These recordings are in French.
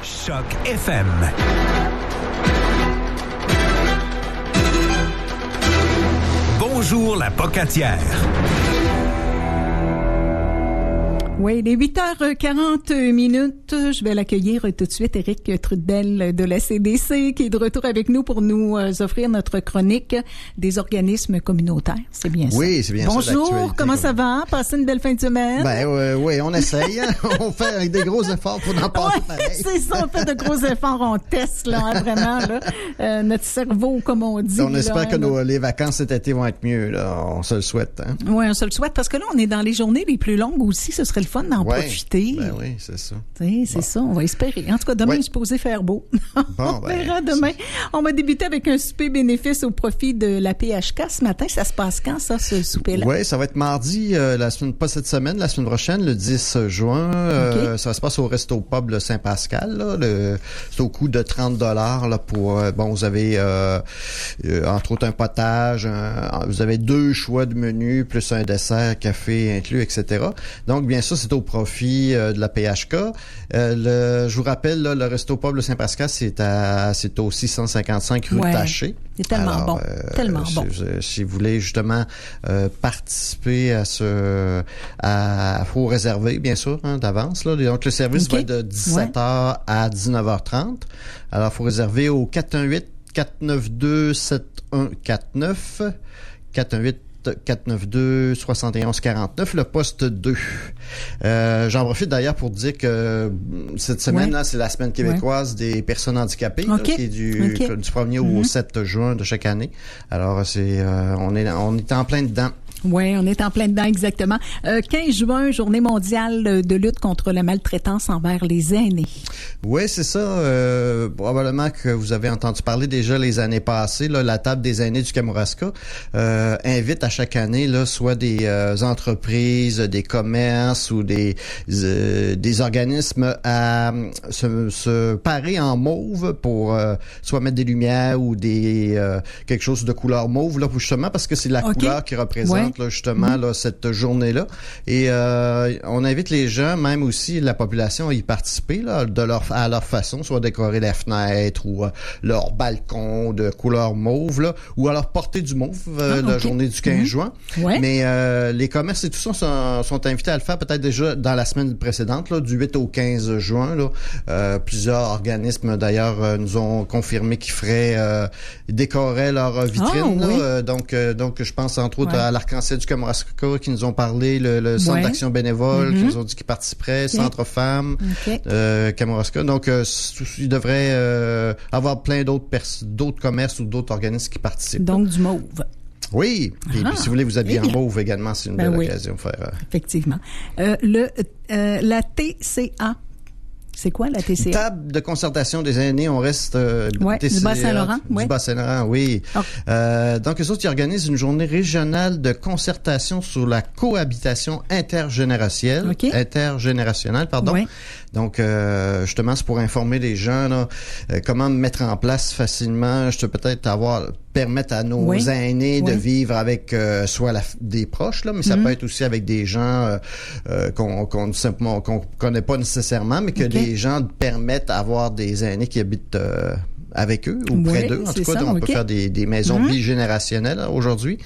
Choc FM. Bonjour la Pocatière. Oui, il est 8h40. Je vais l'accueillir tout de suite, Éric Trudel de la CDC, qui est de retour avec nous pour nous offrir notre chronique des organismes communautaires. C'est bien ça? Oui, c'est bien Bonjour, ça. Bonjour, comment ça va? Passez une belle fin de semaine? Oui, on essaye. On fait avec des gros efforts pour en passer pareil. C'est ça, on fait de gros efforts, on teste, là, hein, vraiment, là, notre cerveau, comme on dit. On espère là, que les vacances cet été vont être mieux, là. On se le souhaite, hein? Oui, on se le souhaite, parce que là, on est dans les journées les plus longues aussi. Ce serait le fun d'en profiter. Ben oui, c'est ça. C'est ça, on va espérer. En tout cas, demain, il est supposé faire beau. On verra demain. On va débuter avec un souper bénéfice au profit de la PHK ce matin. Ça se passe quand, ça, ce souper-là? Oui, ça va être mardi, pas cette semaine, la semaine prochaine, le 10 juin. Okay. Ça se passe au Resto Pub le Saint-Pascal. Là, c'est au coût de 30 $ là, pour... vous avez entre autres un potage, vous avez 2 choix de menu, plus un dessert, café inclus, etc. Donc, bien sûr, c'est au profit de la PHK. Je vous rappelle, là, le Resto Pub le Saint-Pascal, c'est au 655 rue Taché. C'est tellement bon. Tellement bon. Si vous voulez justement participer faut réserver, bien sûr, hein, d'avance. Là. Donc, le service va être de 17h à 19h30. Alors, il faut réserver au 418-492-7149. 492-7149, le poste 2. J'en profite d'ailleurs pour dire que cette semaine, là, c'est la semaine québécoise des personnes handicapées, là, qui est du 1er au 7 juin de chaque année. Alors, on est en plein dedans. Oui, on est en plein dedans, exactement. 15 juin, journée mondiale de lutte contre la maltraitance envers les aînés. Oui, c'est ça. Probablement que vous avez entendu parler déjà les années passées. Là, la table des aînés du Kamouraska invite à chaque année là, soit des entreprises, des commerces ou des organismes à se parer en mauve pour soit mettre des lumières ou quelque chose de couleur mauve, là, justement parce que c'est la couleur qui représente là, justement là, cette journée-là. Et on invite les gens, même aussi la population, à y participer là, à leur façon, soit décorer les fenêtres ou leur balcon de couleur mauve, là, ou alors porter du mauve la journée du 15 juin. Ouais. Mais les commerces et tout ça sont invités à le faire peut-être déjà dans la semaine précédente, là, du 8 au 15 juin. Là. Plusieurs organismes, d'ailleurs, nous ont confirmé qu'ils décoraient leur vitrine. Là. Donc, je pense entre autres à l'Arc-en-Ciel du Kamouraska qui nous ont parlé, le Centre d'action bénévole qui nous ont dit qu'ils participeraient, Centre Femmes, Kamouraska. Donc, il devrait avoir plein d'autres commerces ou d'autres organismes qui participent. Donc, du mauve. Oui, et puis si vous voulez vous habiller en mauve également, c'est une belle occasion de faire. Effectivement. La TCA. C'est quoi la TCA? Table de concertation des aînés, on reste TCA, du Bas-Saint-Laurent. Du Bas-Saint-Laurent, oui. Oh. Donc, eux autres, ils organisent une journée régionale de concertation sur la cohabitation intergénérationnelle. Oui. Donc, justement, c'est pour informer les gens là, comment mettre en place facilement, permettre à nos aînés de vivre avec soit des proches, là, mais ça peut être aussi avec des gens qu'on connaît pas nécessairement, mais que les gens permettent d'avoir des aînés qui habitent avec eux ou près d'eux. En tout cas, on peut faire des maisons bigénérationnelles aujourd'hui.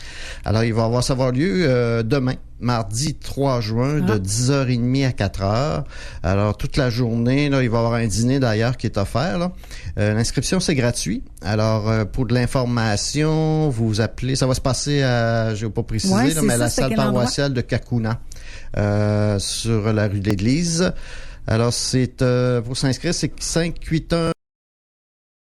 Alors, ça va avoir lieu demain. Mardi 3 juin, de 10h30 à 4h. Alors, toute la journée, là, il va y avoir un dîner d'ailleurs qui est offert. Là. L'inscription, c'est gratuit. Alors, pour de l'information, vous appelez... Ça va se passer je vais pas préciser, mais à la salle paroissiale de Kakuna, sur la rue de l'Église. Alors, pour s'inscrire, c'est 581...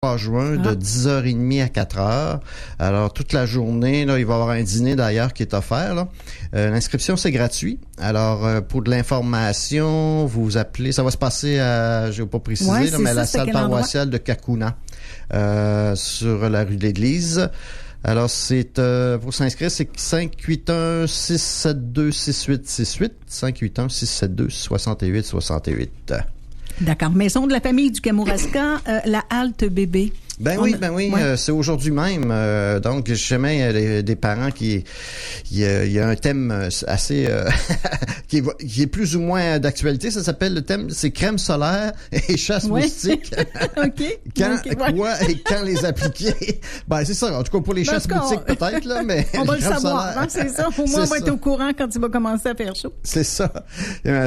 3 juin, de 10h30 à 4h. Alors, toute la journée, là, il va y avoir un dîner d'ailleurs qui est offert. Là. L'inscription, c'est gratuit. Alors, pour de l'information, vous appelez... Ça va se passer je vais pas préciser, mais à la salle paroissiale de Kakuna, sur la rue de l'Église. Alors, pour s'inscrire, c'est 581-672-6868. 581-672-6868. D'accord. Maison de la famille du Kamouraska, la halte bébé. Ben oui, c'est aujourd'hui même. Donc, jamais des parents il y a un thème assez qui est plus ou moins d'actualité. Ça s'appelle le thème, c'est crème solaire et chasse moustique. OK. Quand les appliquer. Ben c'est ça. En tout cas pour les chasses moustiques peut-être là, mais on va le savoir. Hein, c'est ça. Au moins on va être au courant quand il va commencer à faire chaud. C'est ça.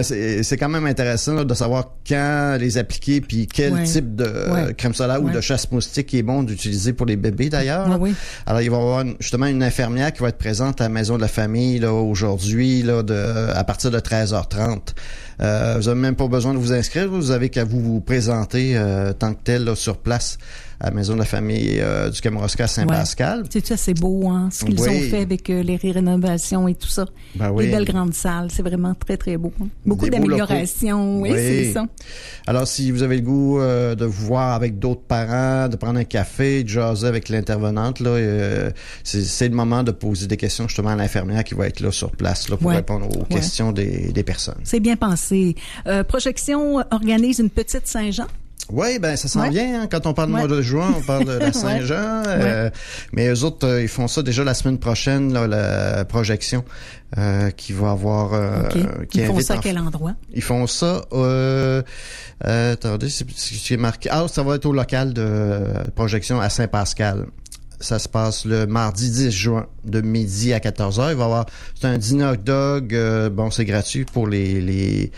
C'est quand même intéressant là, de savoir quand les appliquer puis quel type de crème solaire ou de chasse moustique qui est bon d'utiliser pour les bébés d'ailleurs. Oui. Alors il va y avoir justement une infirmière qui va être présente à la maison de la famille là aujourd'hui là à partir de 13h30. Vous n'avez même pas besoin de vous inscrire, vous avez qu'à vous présenter tant que tel là, sur place à la maison de la famille du Kamouraska à Saint-Pascal. C'est ça, c'est beau, hein, ce qu'ils ont fait avec les rénovations et tout ça. Les belles grandes salles, c'est vraiment très, très beau. Hein. Beaucoup d'améliorations, oui, c'est ça. Alors, si vous avez le goût de vous voir avec d'autres parents, de prendre un café, de jaser avec l'intervenante, là, c'est le moment de poser des questions justement à l'infirmière qui va être là sur place là, pour répondre aux questions des personnes. C'est bien pensé. Projection organise une petite Saint-Jean. Oui, ben ça s'en vient. Hein. Quand on parle du mois de juin, on parle de la Saint-Jean. Mais eux autres, ils font ça déjà la semaine prochaine, là, la projection qui va avoir... Ils font ça à quel endroit? Ils font ça... attendez, c'est marqué... Ah, ça va être au local de projection à Saint-Pascal. Ça se passe le mardi 10 juin de midi à 14h. C'est un dîner hot dog. C'est gratuit pour les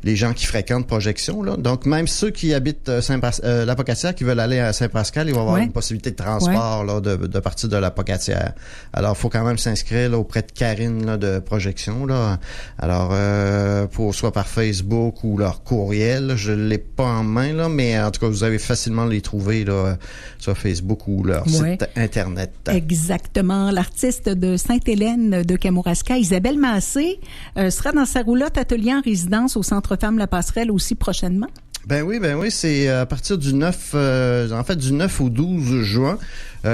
gens qui fréquentent Projection. Là. Donc, même ceux qui habitent la Pocatière, qui veulent aller à Saint-Pascal, ils vont avoir une possibilité de transport là, de partir de la Pocatière. Alors, il faut quand même s'inscrire là, auprès de Karine là, de Projection. Là. Alors, soit par Facebook ou leur courriel. Je ne l'ai pas en main, là, mais en tout cas, vous avez facilement les trouver là, sur Facebook ou leur site Internet. Exactement. L'artiste de Sainte-Hélène de Kamouraska, Isabelle Massé, sera dans sa roulotte atelier en résidence au Centre Femmes La Passerelle aussi prochainement. Ben oui, c'est à partir du 9 au 12 juin.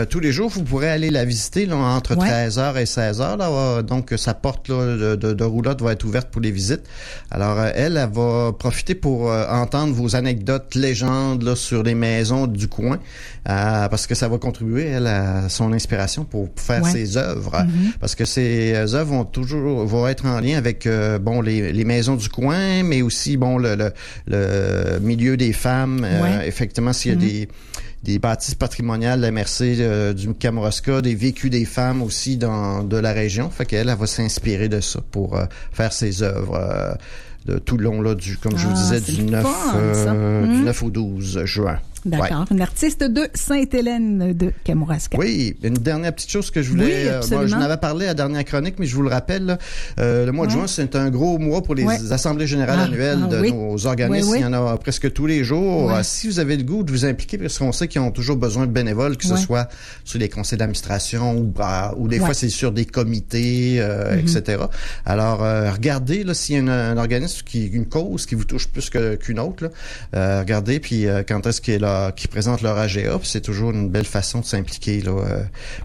Tous les jours, vous pourrez aller la visiter là, entre 13h et 16h. Là, donc, sa porte là, de roulotte va être ouverte pour les visites. Alors, elle va profiter pour entendre vos anecdotes, légendes là, sur les maisons du coin, parce que ça va contribuer, elle, à son inspiration pour faire ses œuvres. Parce que ces œuvres vont être en lien avec les maisons du coin, mais aussi le milieu des femmes. Effectivement, s'il y a des bâtisses patrimoniales de la MRC du Kamouraska, des vécus des femmes aussi de la région. Fait qu'elle va s'inspirer de ça pour faire ses œuvres de tout le long là, comme je vous disais, du 9 au 12 juin. D'accord. Une artiste de Sainte-Hélène de Kamouraska. Oui, une dernière petite chose que je voulais... moi, je n'avais parlé à la dernière chronique, mais je vous le rappelle, là, le mois de juin, c'est un gros mois pour les assemblées générales annuelles de nos organismes. Il y en a presque tous les jours. Si vous avez le goût de vous impliquer, parce qu'on sait qu'ils ont toujours besoin de bénévoles, que ce soit sur les conseils d'administration ou des fois, c'est sur des comités, etc. Alors, regardez là, s'il y a un organisme, une cause qui vous touche plus qu'une autre. Là, regardez, puis quand est-ce qu'il est là, qui présentent leur AGA, puis c'est toujours une belle façon de s'impliquer là,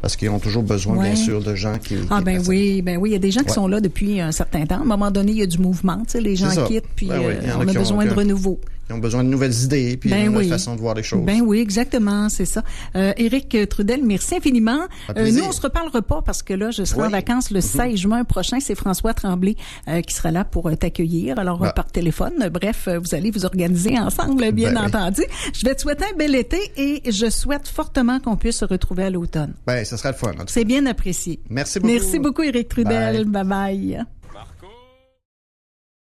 parce qu'ils ont toujours besoin, bien sûr, de gens qui... oui, il y a des gens qui sont là depuis un certain temps. À un moment donné, il y a du mouvement, tu sais, les gens quittent, puis on a besoin de renouveau. Ils ont besoin de nouvelles idées, puis une nouvelle façon de voir les choses. Ben oui, exactement, c'est ça. Éric Trudel, merci infiniment. Nous, on se reparlera pas parce que là, je serai en vacances le 16 juin prochain. C'est François Tremblay qui sera là pour t'accueillir. Alors, par téléphone. Bref, vous allez vous organiser ensemble, bien entendu. Je vais te souhaiter un bel été et je souhaite fortement qu'on puisse se retrouver à l'automne. Ben, ça sera le fun. C'est bien apprécié. Merci beaucoup. Merci beaucoup, Éric Trudel. Bye bye.